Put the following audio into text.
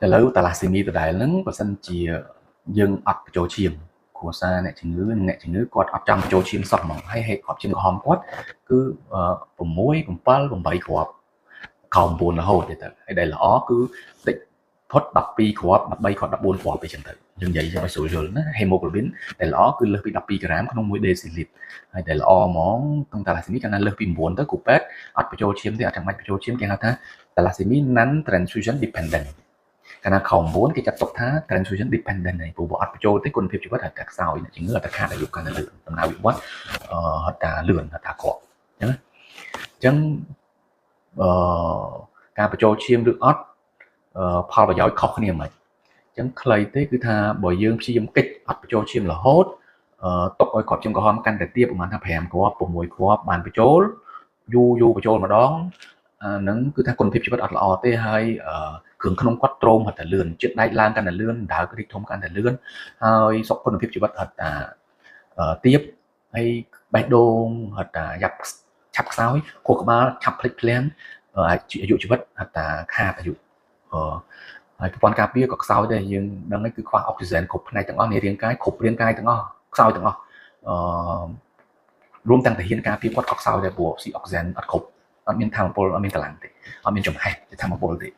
ឥឡូវតាឡាស៊ីមីដដែលហ្នឹងបើសិនជាយើងអត់បញ្ចូលឈាមគ្រួសារអ្នកជំងឺគាត់អត់ចង់បញ្ចូលឈាមសោះហ្មងហើយហេតុគ្រាប់ឈាមក្រហមគាត់គឺ6 7 8គ្រាប់ខោ9រហូតទៅហើយដែលល្អគឺតិចផុត12គ្រាប់13គ្រាប់14គ្រាប់អីចឹងទៅយើងនិយាយឲ្យស្រួលយល់ណា hemoglobin ដែលល្អគឺលើសពី12ក្រាមក្នុង1ដេស៊ីលីត្រហើយដែលល្អហ្មងក្នុងតាឡាស៊ីមីកាលណាលើសពី9ទៅគ្រូពេទ្យអត់បញ្ចូលឈាមទេអត់ចាំបាច់បញ្ចូលឈាមគេហៅថាតាឡាស៊ីមី non transfusion dependent កាលណាខោ9គេចាត់ទុកថា transfusion dependent ហើយព្រោះអត់បញ្ចូលទេគុណភាពជីវិតហៅថាខ្សោយអ្នកជំងឺហៅថាខាតអាយុកាន់តែលឿនដំណើរវិវត្តហៅថាលឿនហៅថាក្រក់អញ្ចឹងការបញ្ចូលឈាមឬអត់ផលប្រយោជន៍ខុសគ្នាហ្មងអញ្ចឹងខ្លីទេគឺថាបើយើងព្យាយាមកិច្ចអត់បញ្ចូលឈាមរហូតទុកឲ្យគ្រាប់ឈាមក្រហមកាន់តែទាបប្រហែលថា5គ្រាប់6គ្រាប់បានបញ្ចូលយូរបញ្ចូលម្ដងហ្នឹងគឺថាគុណភាពជីវិតអត់ល្អទេហើយគ្រឿងក្នុងគាត់ទ្រោមហត់តែលឿនជាតិដែកឡើងកាន់តែលឿនដើររីកធំកាន់តែលឿនហើយសុខគុណភាពជីវិតហត់តាទាបហើយបេះដូងហត់តាយ៉ាប់ឆាប់ខ្សោយខួរក្បាលឆាប់ភ្លេចភ្លាំងអាយុជីវិតហត់តាខាតអាយុហើយប្រព័ន្ធការពារក៏ខ្សោយដែរយើងដឹងហើយគឺខ្វះអុកស៊ីហ្សែនគ្រប់ផ្នែកទាំងអស់នៃរាងកាយគ្រប់រាងកាយទាំងអស់ខ្សោយទាំងអស់រួមទាំងទាហានការពារគាត់ក៏ខ្សោយដែរព្រោះស៊ីអុកស៊ីហ្សែនអត់គ្រប់អត់មានថាមពលអត់មានកម្លាំងទេអត់មានចំហេះធម្មពលទេ